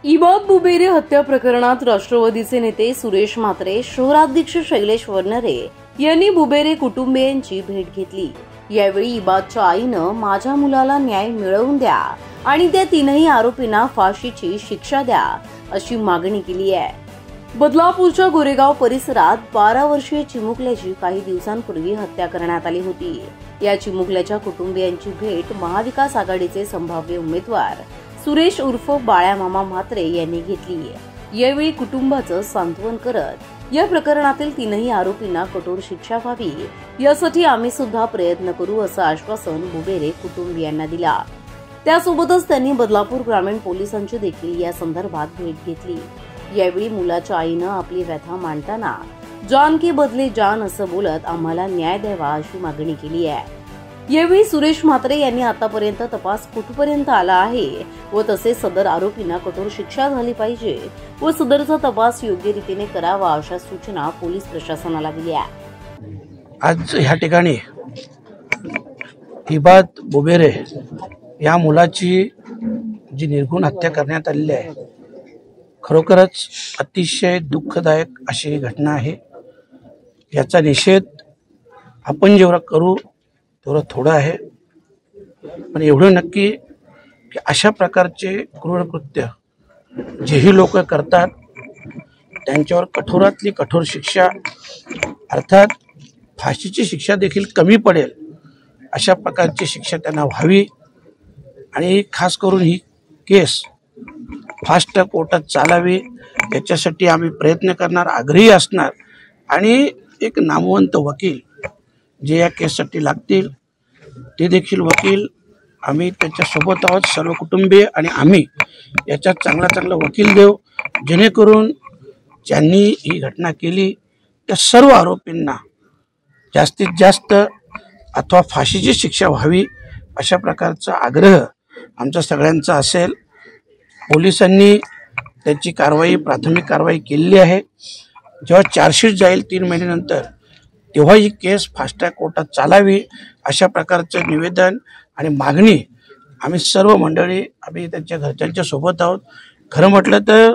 इबाद बुबेरे हत्या प्रकरणात राष्ट्रवादीचे नेते सुरेश म्हात्रे, शहराध्यक्ष शैलेश वरनरे यांनी बुबेरे कुटुंबियांची भेट घेतली। यावेळी इबादच्या आईनं माझ्या मुलाला न्याय मिळवून द्या आणि त्या तीनही आरोपींना फाशीची शिक्षा द्या अशी मागणी केली आहे। बदलापूरच्या गोरेगाव परिसरात 12 वर्षीय चिमुकल्याची काही दिवसांपूर्वी हत्या करण्यात आली होती। या चिमुकल्याच्या कुटुंबियांची भेट महाविकास आघाडीचे संभाव्य उमेदवार सुरेश उर्फ बाळ्या मामा म्हात्रे यांनी घेतली। यावेळी कुटुंबाचं सांत्वन करत या प्रकरणातील तीनही आरोपींना कठोर शिक्षा व्हावी यासाठी आम्ही सुद्धा प्रयत्न करू असं आश्वासन बुबेरे कुटुंबियांना दिला। त्यासोबतच त्यांनी बदलापूर ग्रामीण पोलिसांची देखील या संदर्भात भेट घेतली। यावेळी मुलाच्या आईनं आपली व्यथा मांडताना जान के बदले जान असं बोलत आम्हाला न्याय द्यावा अशी मागणी केली आहे। यावेळी सुरेश म्हात्रे यांनी आतापर्यंत तपास कुठपर्यंत आला आहे व तसेच सदर आरोपींना कठोर शिक्षा झाली पाहिजे व सदरचा तपास योग्य रीतीने करावा अशा सूचना पोलीस प्रशासनाला दिल्या। आज ह्या ठिकाणी इबाद बुबेरे या मुलाची जी निर्घृण हत्या करण्यात आलेली आहे, खरोखरच अतिशय दुःखदायक अशी घटना आहे। याचा निषेध आपण जेवढा करू तेवढं थोडं आहे, पण एवढं नक्की की अशा प्रकारचे क्रूर कृत्य जेही लोक करतात त्यांच्यावर कठोरातली कठोर शिक्षा, अर्थात फाशीची शिक्षा देखील कमी पडेल अशा प्रकारची शिक्षा त्यांना व्हावी आणि खास करून ही केस फास्ट कोर्टात चालावी याच्यासाठी आम्ही प्रयत्न करणार, आग्रही असणार आणि एक नामवंत वकील जे या केससाठी लागतील ते देखील वकील आम्ही त्याच्यासोबत आहोत। सर्व कुटुंबीय आणि आम्ही याच्यात चांगला वकील देऊ, जेणेकरून ज्यांनी ही घटना केली त्या सर्व आरोपींना जास्तीत जास्त अथवा फाशीची शिक्षा व्हावी अशा प्रकारचा आग्रह आमचा सगळ्यांचा असेल। पोलिसांनी त्याची प्राथमिक कारवाई केलेली आहे। जेव्हा चार्जशीट जाईल 3 महिन्यानंतर तेव्हा ही केस फास्ट ट्रॅक कोर्टात चालावी अशा प्रकारचं निवेदन आणि मागणी आम्ही सर्व मंडळी आम्ही त्यांच्या घरच्यांच्या सोबत आहोत। खरं म्हटलं तर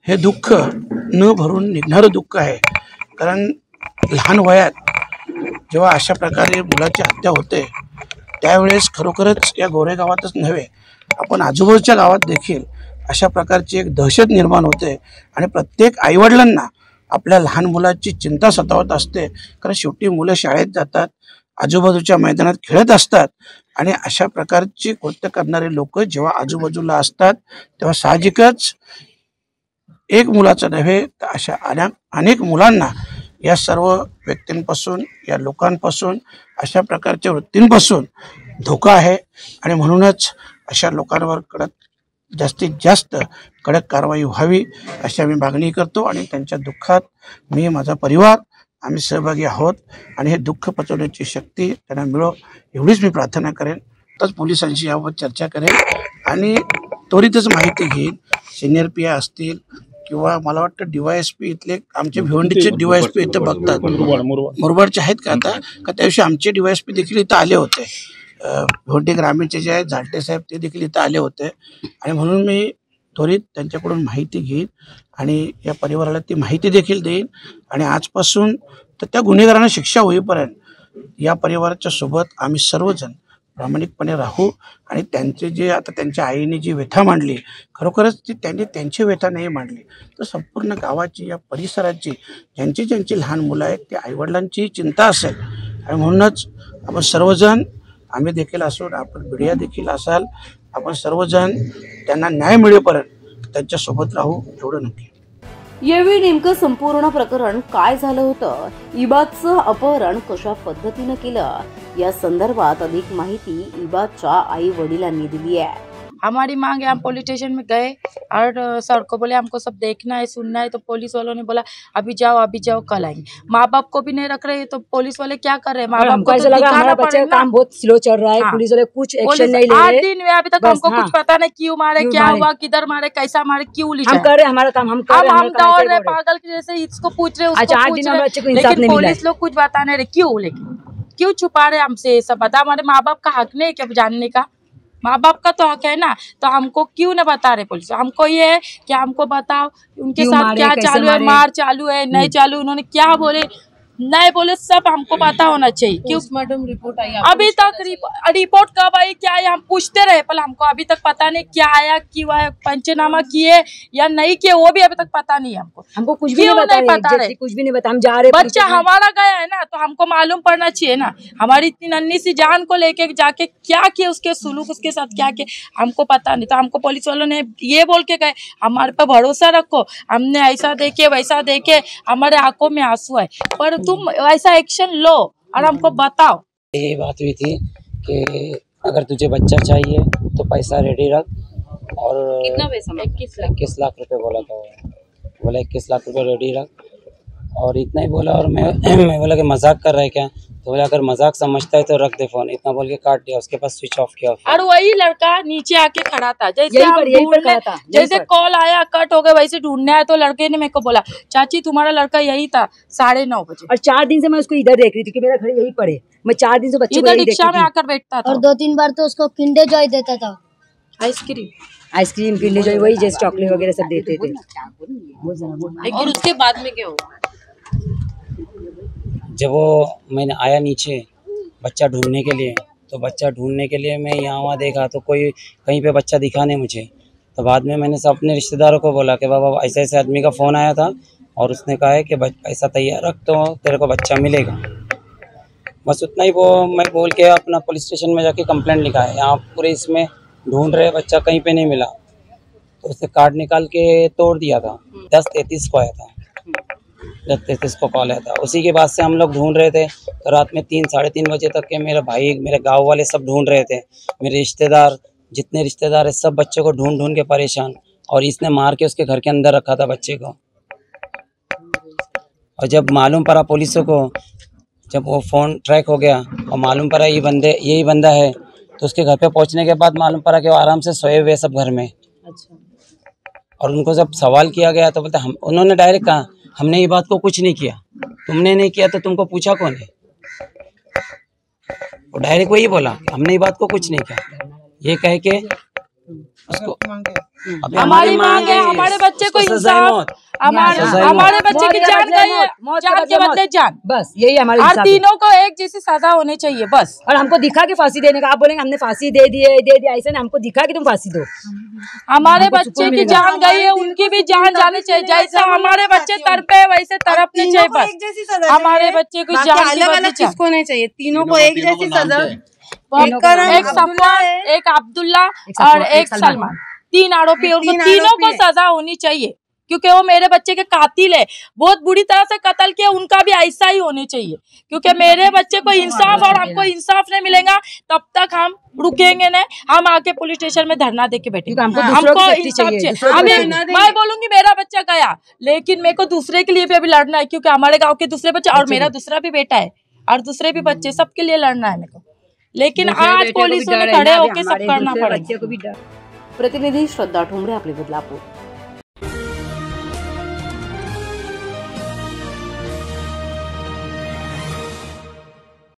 हे दुःख न भरून निघणारं दुःख आहे, कारण लहान वयात जेव्हा अशा प्रकारे मुलाची हत्या होते त्यावेळेस खरोखरच या गोरेगावातच नव्हे आपण आजूबाजूच्या गावात देखील अशा प्रकारची एक दहशत निर्माण होते आणि प्रत्येक आईवडिलांना आपल्या लहान मुलाची चिंता सतावत असते, कारण शेवटी मुलं शाळेत जातात, आजूबाजूच्या मैदानात खेळत असतात आणि अशा प्रकारची कृत्य करणारे लोक जेव्हा आजूबाजूला असतात तेव्हा साहजिकच एक मुलाचं नव्हे तर अशा अनेक मुलांना या सर्व व्यक्तींपासून, या लोकांपासून, अशा प्रकारच्या वृत्तींपासून धोका आहे आणि म्हणूनच अशा लोकांवर जास्तीत जास्त कडक कारवाई व्हावी अशी आम्ही मागणी करतो आणि त्यांच्या दुःखात मी, माझा परिवार आम्ही सहभागी आहोत आणि हे दुःख पचवण्याची शक्ती त्यांना मिळो एवढीच मी प्रार्थना करेन। तर पोलिसांशी याबाबत चर्चा करेन आणि त्वरितच माहिती घेईन। सिनियर पी आय असतील किंवा मला वाटतं DYSP इथले आमचे भिवंडीचे DYSP इथं बघतात, मुरबाडचे आहेत का आता का त्याविषयी आमचे DYSP देखील इथं आले होते। भिवंडी ग्रामीणचे जे आहेत झालटे साहेब ते देखील इथं आले होते आणि म्हणून मी त्वरित त्यांच्याकडून माहिती घेईन आणि या परिवाराला ती माहिती देखील देईन आणि आजपासून तर त्या गुन्हेगारांना शिक्षा होईपर्यंत या परिवाराच्या सोबत आम्ही सर्वजण प्रामाणिकपणे राहू आणि त्यांचे जे आता त्यांच्या आईने जी व्यथा मांडली खरोखरच त्यांनी त्यांची व्यथा नाही मांडली तर संपूर्ण गावाची, या परिसराची ज्यांची लहान मुलं आहेत त्या आईवडिलांची चिंता असेल आणि म्हणूनच आपण सर्वजण, आम्ही देखील असू, आपण मीडिया देखील असाल, आपण सर्वजण त्यांना न्याय मिळेपर्यंत त्यांच्यासोबत राहू एवढं नक्की। यावेळी नेमकं संपूर्ण प्रकरण काय झालं होतं, इबादचं अपहरण कशा पद्धतीनं केलं या संदर्भात अधिक माहिती इबादच्या आई वडिलांनी दिली आहे। हमारी मांग है, हम पुलिस स्टेशन में गए और सर को बोले हमको सब देखना है, सुनना है, तो पुलिस वालों ने बोला अभी जाओ कल आएंगे। माँ बाप को भी नहीं रख रहे तो पुलिस वाले क्या कर रहे हैं? माँ बाप को तो लगा हमारा बच्चे का काम बहुत स्लो चल रहा है। हाँ। पुलिस वाले कुछ एक्शन नहीं ले रहे। 8 दिन हुए अभी तक हमको कुछ पता नहीं क्यों मारे, क्या हुआ, किधर मारे, कैसा मारे, क्यों लिखा। हम कर रहे हमारा काम, हम दौड़ रहे पागल के जैसे, इसको पूछ रहे उसको पूछ रहे, लेकिन पुलिस लोग कुछ बताने रहे। क्यों छुपा रहे हमसे सब? बता, हमारे माँ बाप का हक नहीं क्या जानने का? माँ बाप का तो हक है ना, तो हमको क्यों न बता रहे पुलिस? हमको ये है कि हमको बताओ उनके साथ क्या चालू है, मार चालू है नहीं चालू, उन्होंने क्या बोले नहीं बोले, सब हमको पता होना चाहिए। क्यों मैडम रिपोर्ट आई अभी तक रिपोर्ट कब आई क्या आई हम पूछते रहे, पर हमको अभी तक पता नहीं क्या आया, क्यों आया, पंचनामा किए या नहीं किए वो भी अभी तक पता नहीं है हमको कुछ भी नहीं पता रहे, कुछ भी नहीं बता, हम जा रहे बच्चा हमारा गया है ना, तो हमको मालूम पड़ना चाहिए ना। हमारी इतनी नन्ही सी जान को लेके जाके क्या किया, उसके सुलूक उसके साथ क्या किया हमको पता नहीं। तो हमको पुलिस वालों ने ये बोल के गए हमारे पे भरोसा रखो, हमने ऐसा देखे वैसा देखे, हमारे आंखों में आंसू है, पर तुम ऐसा एक्शन लो और हमको बताओ। ये बात हुई थी कि अगर तुझे बच्चा चाहिए तो पैसा रेडी रख, और कितना पैसा? 21 लाख रुपए बोला था वो, बोला 21 लाख रुपए रेडी रख, और इतना ही बोला। और मैं बोला कि मजाक कर रहा है क्या, तो बोला अगर मजाक समझता है तो रख दे फोन, इतना बोल के काट दिया, उसके पास स्विच ऑफ किया। और वही लड़का नीचे आके खड़ा था, जैसे हम ढूंढने, जैसे कॉल आया कट हो गया वैसे ढूंढने आया, तो लड़के ने मेरे को बोला चाची तुम्हारा लड़का यही था 9:30 बजे। और 4 दिन से मैं उसको इधर देख रही थी कि मेरा घर यही पड़े, मैं 4 दिन से बच्चे को रिक्शा में आकर बैठता था, और 2-3 बार तो उसको किंडर जॉय देता था, आइसक्रीम किंडर जॉय वही जैसे चॉकलेट वगैरह सब देते थे। और उसके बाद में क्या हुआ? जब वो मैंने आया नीचे बच्चा ढूंढने के लिए, तो बच्चा ढूंढने के लिए मैं यहाँ वहाँ देखा तो कोई कहीं पे बच्चा दिखा नहीं मुझे। तो बाद में मैंने सब अपने रिश्तेदारों को बोला कि बाबा ऐसे ऐसे आदमी का फ़ोन आया था और उसने कहा है कि पैसा तैयार रख तो तेरे को बच्चा मिलेगा। बस उतना ही वो मैं बोल के अपना पुलिस स्टेशन में जाके कंप्लेंट लिखा है। यहाँ पूरे इसमें ढूंढ रहे, बच्चा कहीं पे नहीं मिला, तो उसने कार्ड निकाल के तोड़ दिया था। 10:33 को आया था, 10:33 को कॉल आया था। उसी के बाद से हम लोग ढूंढ रहे थे, तो रात में 3-3:30 बजे तक के मेरे भाई मेरे गांव वाले सब ढूंढ रहे थे, मेरे रिश्तेदार जितने रिश्तेदार है सब बच्चे को ढूंढ ढूंढ के परेशान, और इसने मार के उसके घर के अंदर रखा था बच्चे को। और जब मालूम पड़ा पुलिसों को, जब वो फ़ोन ट्रैक हो गया और मालूम पड़ा यही बंदा है, तो उसके घर पे पहुंचने के बाद मालूम पड़ा कि वो आराम से सोए हुए सब घर में। अच्छा। और उनको जब सवाल किया गया तो बोलते उन्होंने डायरेक्ट कहा हमने ये बात को कुछ नहीं किया, तुमने नहीं किया तो तुमको पूछा कौन है। वो डायरेक्ट वही बोला हमने ये बात को कुछ नहीं किया, ये कह के उसको हमारी मांग है, हमारे बच्चे को इंसाफ, हमारे बच्चे की जान गई है, जान के बदले जान, बस यही हमारे और तीनों को एक जैसी सजा होनी चाहिए बस। और हमको दिखा के फांसी देने का, आप बोलेंगे हमने फांसी दे दिया ऐसा नहीं, हमको दिखा के तुम फांसी दो। हमारे बच्चे की जान गई है, उनकी भी जान जानी चाहिए, जैसा हमारे बच्चे तड़पे वैसे तड़पने चाहिए बस। हमारे बच्चे को जान अलग किसको नहीं चाहिए, तीनों को एक जैसी सजा। एक सफवान, एक अब्दुल्ला और एक सलमान, 3 आरोपी, उनको तीनों को सजा होनी चाहिए, क्योंकि वो मेरे बच्चे के कातिल है, बहुत बुरी तरह से कत्ल किया, उनका भी ऐसा ही होने चाहिए, क्योंकि मेरे बच्चे को इंसाफ और हमको इंसाफ नहीं मिलेगा तब तक हम रुकेंगे नहीं। हम आके पुलिस स्टेशन में धरना दे के बैठे, हमको इंसाफ चाहिए। अभी मैं बोलूंगी मेरा बच्चा गया, लेकिन मेरे को दूसरे के लिए भी अभी लड़ना है, क्योंकि हमारे गाँव के दूसरे बच्चे और मेरा दूसरा भी बेटा है और दूसरे भी बच्चे, सबके लिए लड़ना है मेरे को। लेकिन आज पुलिस में खड़े होके सब करना पड़ेगा। प्रतिनिधी श्रद्धा ठोंबरे, आपले बदलापूर।